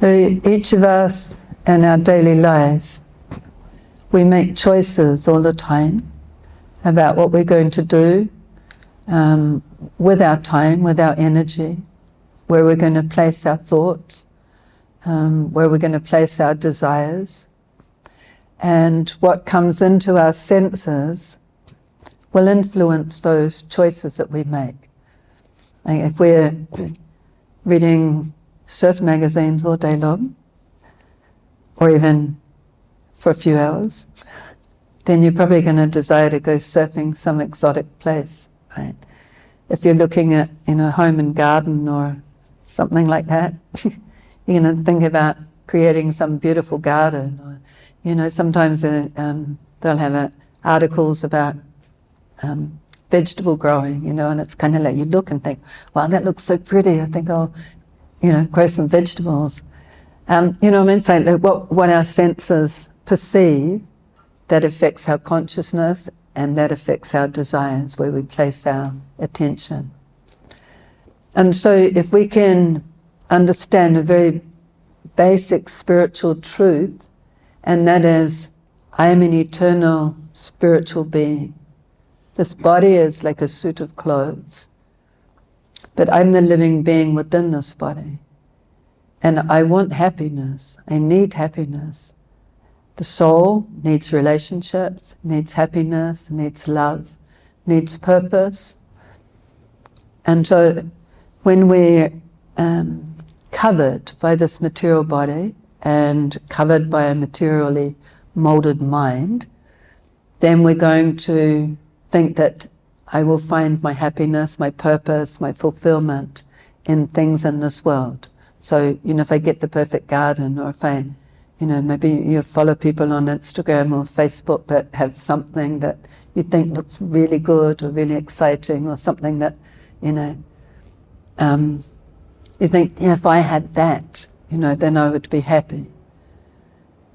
So each of us in our daily life, we make choices all the time about what we're going to do with our time, with our energy, where we're going to place our thoughts, where we're going to place our desires. And what comes into our senses will influence those choices that we make. Like if we're reading surf magazines all day long, or even for a few hours, then you're probably going to desire to go surfing some exotic place, right? If you're looking at, home and garden or something like that, you're going to think about creating some beautiful garden. Or, sometimes they'll have articles about vegetable growing, and it's kind of like you look and think, wow, that looks so pretty. I think I'll, grow some vegetables. It's like what our senses perceive, that affects our consciousness, and that affects our desires, where we place our attention. And so if we can understand a very basic spiritual truth, and that is, I am an eternal spiritual being. This body is like a suit of clothes, but I'm the living being within this body. And I want happiness. I need happiness. The soul needs relationships, needs happiness, needs love, needs purpose. And so when we're covered by this material body and covered by a materially molded mind, then we're going to think that I will find my happiness, my purpose, my fulfillment in things in this world. So, if I get the perfect garden, or if I, maybe you follow people on Instagram or Facebook that have something that you think looks really good or really exciting, or something that, you think, if I had that, then I would be happy.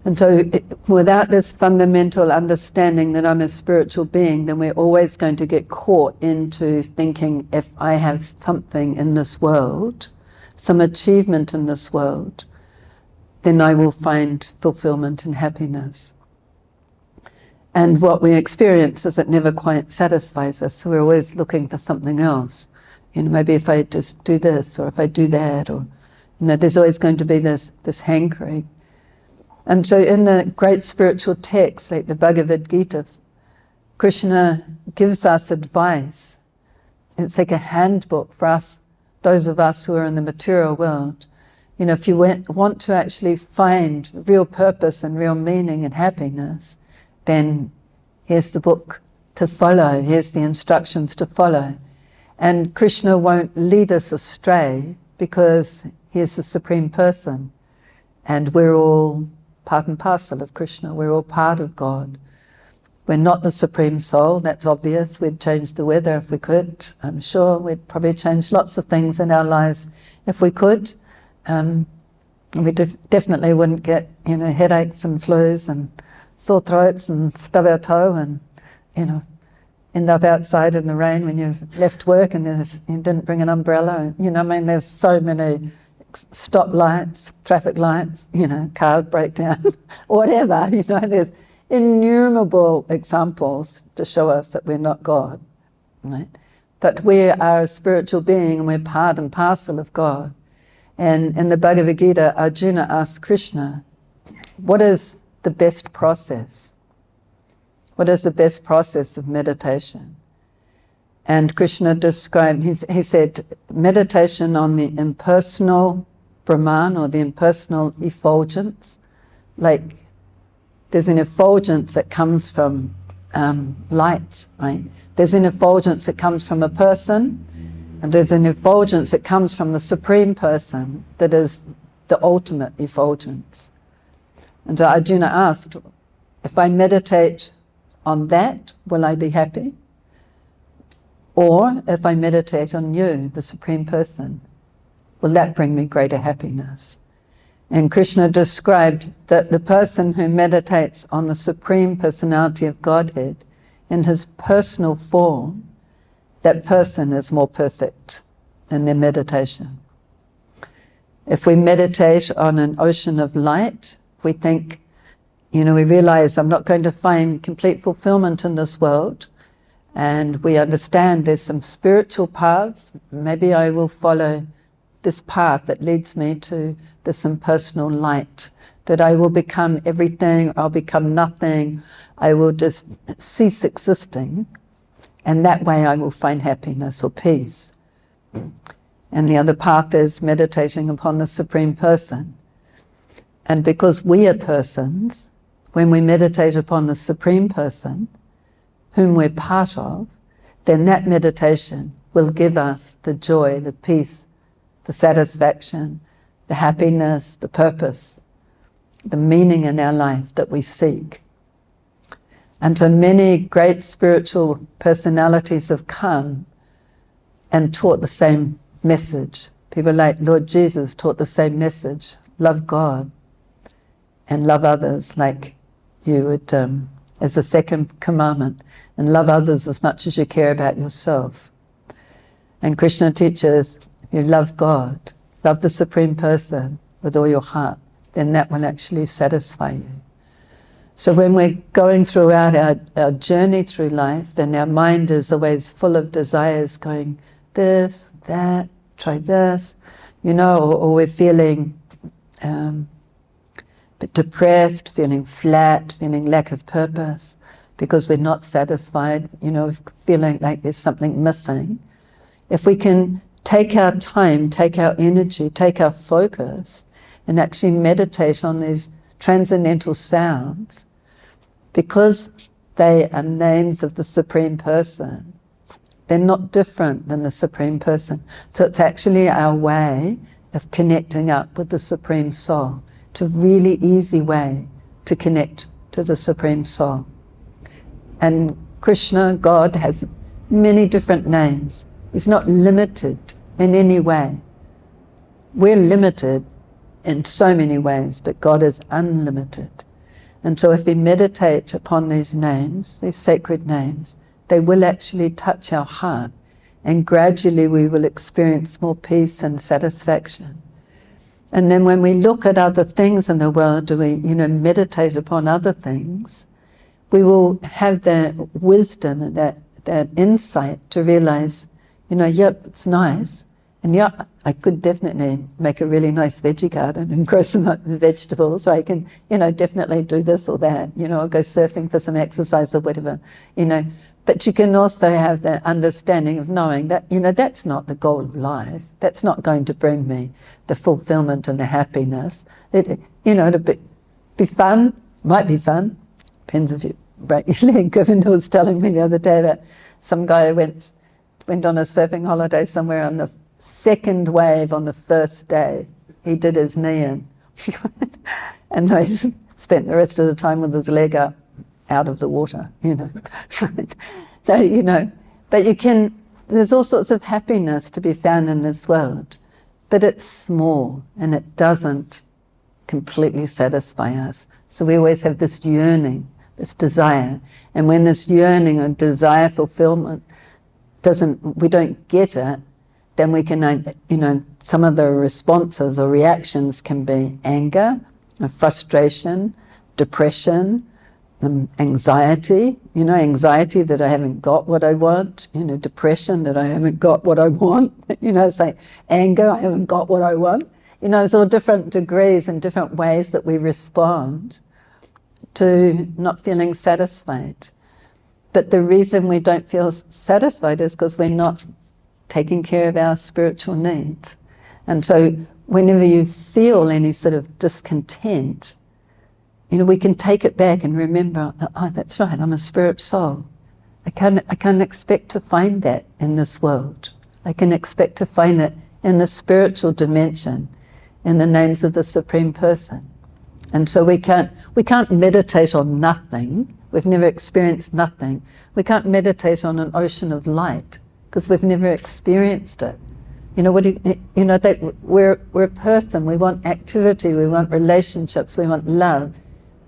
And so without this fundamental understanding that I'm a spiritual being, then we're always going to get caught into thinking, if I have something in this world, some achievement in this world, then I will find fulfillment and happiness. And what we experience is it never quite satisfies us, so we're always looking for something else. Maybe if I just do this, or if I do that, or, there's always going to be this hankering. And so in the great spiritual texts, like the Bhagavad-gita, Krishna gives us advice. It's like a handbook for us, those of us who are in the material world. If you want to actually find real purpose and real meaning and happiness, then here's the book to follow, here's the instructions to follow. And Krishna won't lead us astray, because he is the Supreme Person, and we're all part and parcel of Krishna. We're all part of God. We're not the Supreme Soul, that's obvious. We'd change the weather if we could. I'm sure we'd probably change lots of things in our lives if we could. We definitely wouldn't get, headaches and flus and sore throats and stub our toe and, end up outside in the rain when you've left work and you didn't bring an umbrella. There's so many stop lights, traffic lights, cars break down, whatever, there's innumerable examples to show us that we're not God, right? But we are a spiritual being, and we're part and parcel of God. And in the Bhagavad-gita, Arjuna asks Krishna, what is the best process? What is the best process of meditation? And Krishna described, he said, meditation on the impersonal Brahman, or the impersonal effulgence. Like, there's an effulgence that comes from light, right? There's an effulgence that comes from a person, and there's an effulgence that comes from the Supreme Person, that is the ultimate effulgence. And so Arjuna asked, if I meditate on that, will I be happy? Or if I meditate on you, the Supreme Person, will that bring me greater happiness? And Krishna described that the person who meditates on the Supreme Personality of Godhead in his personal form, that person is more perfect in their meditation. If we meditate on an ocean of light, if we think, we realize I'm not going to find complete fulfillment in this world, and we understand there's some spiritual paths, maybe I will follow this path that leads me to this impersonal light, that I will become everything, I'll become nothing, I will just cease existing, and that way I will find happiness or peace. And the other path is meditating upon the Supreme Person. And because we are persons, when we meditate upon the Supreme Person, whom we're part of, then that meditation will give us the joy, the peace, the satisfaction, the happiness, the purpose, the meaning in our life that we seek. And so many great spiritual personalities have come and taught the same message. People like Lord Jesus taught the same message: love God and love others like you would, as a second commandment, and love others as much as you care about yourself. And Krishna teaches, if you love God, love the Supreme Person with all your heart, then that will actually satisfy you. So when we're going throughout our journey through life, and our mind is always full of desires going, this, that, try this, or we're feeling bit depressed, feeling flat, feeling lack of purpose, because we're not satisfied, feeling like there's something missing. If we can take our time, take our energy, take our focus, and actually meditate on these transcendental sounds, because they are names of the Supreme Person, they're not different than the Supreme Person. So it's actually our way of connecting up with the Supreme Soul. It's a really easy way to connect to the Supreme Soul. And Krishna, God, has many different names. He's not limited in any way. We're limited in so many ways, but God is unlimited. And so if we meditate upon these names, these sacred names, they will actually touch our heart, and gradually we will experience more peace and satisfaction. And then when we look at other things in the world, we meditate upon other things, we will have that wisdom and that insight to realize, yep, it's nice, and yeah, I could definitely make a really nice veggie garden and grow some vegetables, or I can, definitely do this or that, or go surfing for some exercise or whatever, But you can also have that understanding of knowing that, that's not the goal of life. That's not going to bring me the fulfillment and the happiness. It'll be fun, might be fun, depends if you break your leg. Govinda was telling me the other day that some guy went on a surfing holiday somewhere on the second wave on the first day. He did his knee in. And so he spent the rest of the time with his leg up, out of the water, So, but there's all sorts of happiness to be found in this world, but it's small and it doesn't completely satisfy us. So we always have this yearning, this desire, and when this yearning or desire fulfillment we don't get it, then we can, some of the responses or reactions can be anger, frustration, depression, anxiety, anxiety that I haven't got what I want, depression that I haven't got what I want, it's like anger, I haven't got what I want. There's all different degrees and different ways that we respond to not feeling satisfied. But the reason we don't feel satisfied is because we're not taking care of our spiritual needs. And so whenever you feel any sort of discontent, we can take it back and remember, oh, that's right, I'm a spirit soul. I can't expect to find that in this world. I can expect to find it in the spiritual dimension, in the names of the Supreme Person. And so we can't meditate on nothing. We've never experienced nothing. We can't meditate on an ocean of light because we've never experienced it. We're a person. We want activity. We want relationships. We want love.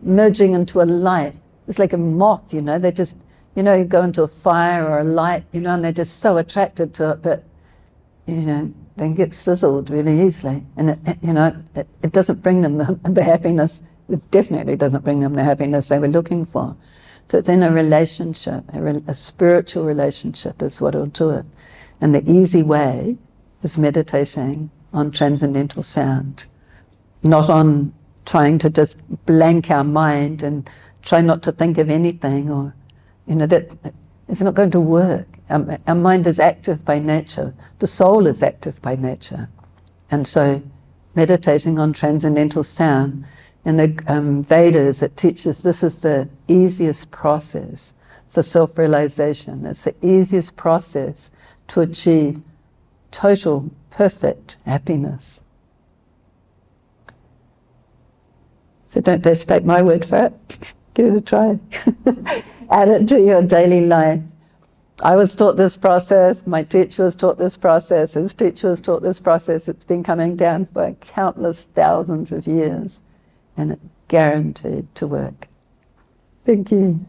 Merging into a light. It's like a moth, they just, you go into a fire or a light, and they're just so attracted to it, but, they get sizzled really easily, and it doesn't bring them the happiness. It definitely doesn't bring them the happiness they were looking for. So it's in a relationship, a spiritual relationship is what will do it. And the easy way is meditating on transcendental sound, not on trying to just blank our mind and try not to think of anything, or that it's not going to work. Our mind is active by nature. The soul is active by nature. And so meditating on transcendental sound, in the Vedas it teaches this is the easiest process for self-realization. It's the easiest process to achieve total, perfect happiness. So don't just take my word for it. Give it a try. Add it to your daily life. I was taught this process, my teacher was taught this process, his teacher was taught this process. It's been coming down for countless thousands of years, and it's guaranteed to work. Thank you.